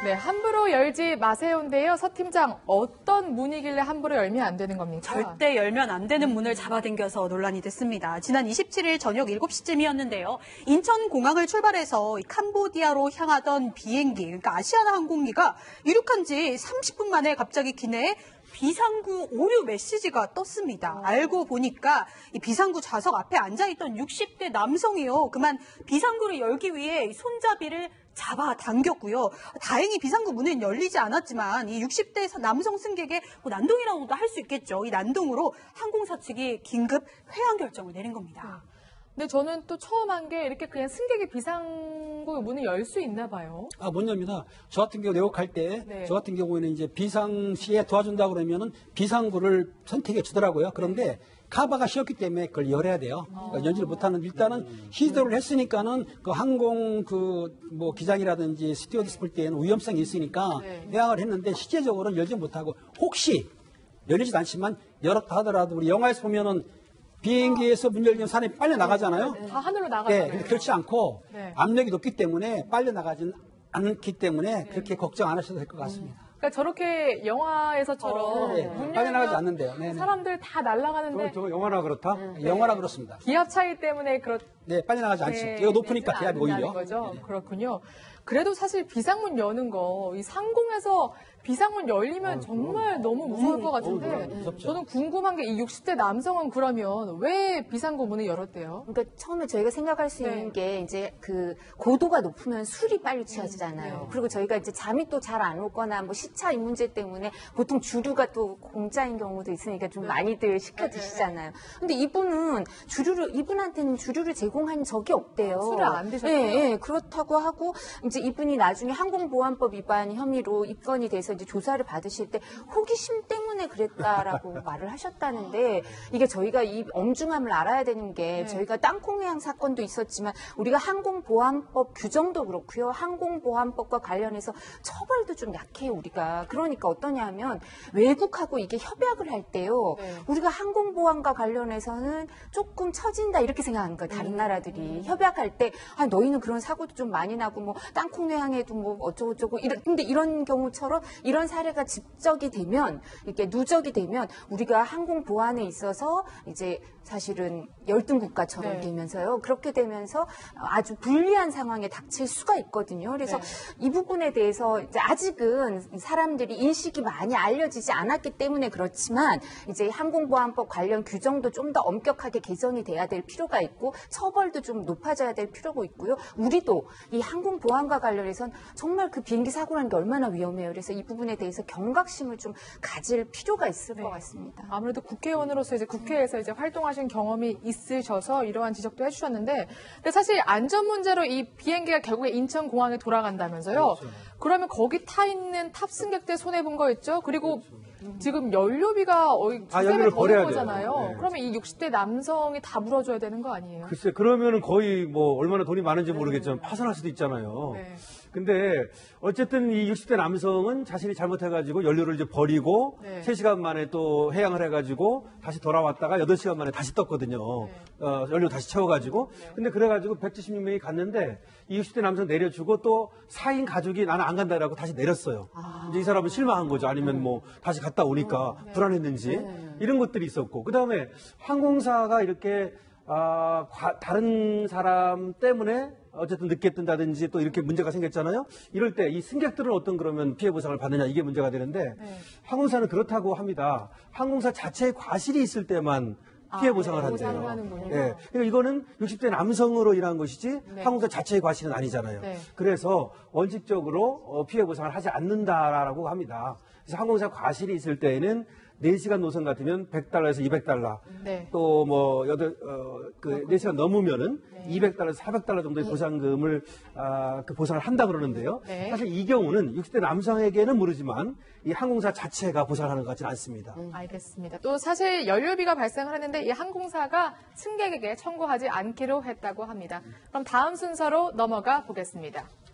네, 함부로 열지 마세요인데요. 서 팀장, 어떤 문이길래 함부로 열면 안 되는 겁니까? 절대 열면 안 되는 문을 잡아당겨서 논란이 됐습니다. 지난 27일 저녁 7시쯤이었는데요. 인천공항을 출발해서 캄보디아로 향하던 비행기, 그러니까 아시아나 항공기가 이륙한 지 30분 만에 갑자기 기내에 비상구 오류 메시지가 떴습니다. 알고 보니까 이 비상구 좌석 앞에 앉아있던 60대 남성이요. 그만 비상구를 열기 위해 손잡이를 잡아당겼고요. 다행히 비상구 문은 열리지 않았지만 이 60대 남성 승객의 난동이라고도 할 수 있겠죠. 이 난동으로 항공사 측이 긴급 회항 결정을 내린 겁니다. 근데 저는 또 처음 한 게 이렇게 그냥 승객이 비상구 문을 열 수 있나 봐요. 못 엽니다. 저 같은 경우 내국할 때, 네. 저 같은 경우에는 이제 비상시에 도와준다 그러면은 비상구를 선택해 주더라고요. 그런데 카바가 씌었기 때문에 그걸 열어야 돼요. 그러니까 열지를 못하는, 일단은 시도를 했으니까는 그 항공 기장이라든지 스튜어디스 볼 때는 위험성이 있으니까 회항을 했는데 실제적으로는 열지 못하고 혹시 열리지도 않지만 열었다 하더라도 우리 영화에서 보면은 비행기에서 문 열리면 사람이 빨려 나가잖아요. 다 하늘로 나가잖아요. 네, 근데 그렇지 않고 압력이 높기 때문에 빨려 나가지는 않기 때문에 그렇게 걱정 안 하셔도 될 것 같습니다. 그러니까 저렇게 영화에서처럼 문 빨려 나가지 열면 않는데요. 네네. 사람들 다 날아가는데 저거 영화나 그렇다? 영화라 그렇습니다. 기압 차이 때문에 네, 빨리 나가지 않습니다. 이거 높으니까 기압이 오히려. 거죠. 네네. 그렇군요. 그래도 사실 비상문 여는 거, 이 상공에서 비상문 열리면 정말 너무 무서울 것 같은데 무섭죠. 저는 궁금한 게 이 60대 남성은 그러면 왜 비상구 문을 열었대요? 그러니까 처음에 저희가 생각할 수 있는 게 이제 그 고도가 높으면 술이 빨리 취하잖아요. 그리고 저희가 이제 잠이 또 잘 안 오거나 뭐 시차 이 문제 때문에 보통 주류가 또 공짜인 경우도 있으니까 좀 많이들 시켜 드시잖아요. 근데 이분한테는 주류를 제공한 적이 없대요. 술을 안 드셨대요? 네, 그렇다고 하고 이제 이분이 나중에 항공보안법 위반 혐의로 입건이 돼서 이제 조사를 받으실 때 호기심 때문에 그랬다라고 말을 하셨다는데 이게 저희가 이 엄중함을 알아야 되는 게 저희가 땅콩회항 사건도 있었지만 우리가 항공보안법 규정도 그렇고요. 항공보안법과 관련해서 처벌도 좀 약해요, 우리가. 그러니까 어떠냐면 외국하고 이게 협약을 할 때요. 우리가 항공보안과 관련해서는 조금 처진다 이렇게 생각하는 거예요. 다른 나라들이. 협약할 때 너희는 그런 사고도 좀 많이 나고 뭐 땅콩회항에도 뭐 어쩌고저쩌고 근데 이런 경우처럼 이런 사례가 집적이 되면 이렇게 누적이 되면 우리가 항공 보안에 있어서 이제 사실은 열등 국가처럼 되면서요. 그렇게 되면서 아주 불리한 상황에 닥칠 수가 있거든요. 그래서 이 부분에 대해서 이제 아직은 사람들이 인식이 많이 알려지지 않았기 때문에 그렇지만 이제 항공보안법 관련 규정도 좀 더 엄격하게 개정이 돼야 될 필요가 있고 처벌도 좀 높아져야 될 필요가 있고요. 우리도 이 항공보안과 관련해서는 정말 그 비행기 사고라는 게 얼마나 위험해요. 그래서 이 부분에 대해서 경각심을 좀 가질 필요가 있을 것 같습니다. 아무래도 국회의원으로서 이제 국회에서 이제 활동하신 경험이 있으셔서 이러한 지적도 해주셨는데, 근데 사실 안전 문제로 이 비행기가 결국에 인천공항에 돌아간다면서요. 그러면 거기 타 있는 탑승객들 손해 본 거였죠. 그리고 지금 연료비가 두세 배 연료를 더 버려야 낸 거잖아요. 돼요. 그러면 이 60대 남성이 다 물어줘야 되는 거 아니에요? 글쎄, 그러면은 거의 뭐 얼마나 돈이 많은지 모르겠지만 파산할 수도 있잖아요. 근데 어쨌든 이 60대 남성은 자신이 잘못해가지고 연료를 이제 버리고 3시간 만에 또 해양을 해가지고 다시 돌아왔다가 8시간 만에 다시 떴거든요. 연료 다시 채워가지고. 근데 그래가지고 176명이 갔는데 이 60대 남성 내려주고 또 4인 가족이 나는 안 간다라고 다시 내렸어요. 이제 이 사람은 실망한 거죠. 아니면 뭐 다시 갔다 오니까 불안했는지 이런 것들이 있었고. 그 다음에 항공사가 이렇게 다른 사람 때문에 어쨌든 늦게 뜬다든지 또 이렇게 문제가 생겼잖아요. 이럴 때 이 승객들은 어떤 그러면 피해 보상을 받느냐 이게 문제가 되는데 항공사는 그렇다고 합니다. 항공사 자체의 과실이 있을 때만 피해 보상을 한대요. 그러니까 이거는 60대 남성으로 일한 것이지 항공사 자체의 과실은 아니잖아요. 그래서 원칙적으로 피해 보상을 하지 않는다라고 합니다. 그래서 항공사 과실이 있을 때에는 4시간 노선 같으면 $100에서 $200. 또 뭐 4시간 넘으면은 $200에서 $400 정도의 보상금을 그 보상을 한다 그러는데요. 사실 이 경우는 60대 남성에게는 모르지만 이 항공사 자체가 보상하는 것 같지는 않습니다. 알겠습니다. 또 사실 연료비가 발생을 했는데 이 항공사가 승객에게 청구하지 않기로 했다고 합니다. 그럼 다음 순서로 넘어가 보겠습니다.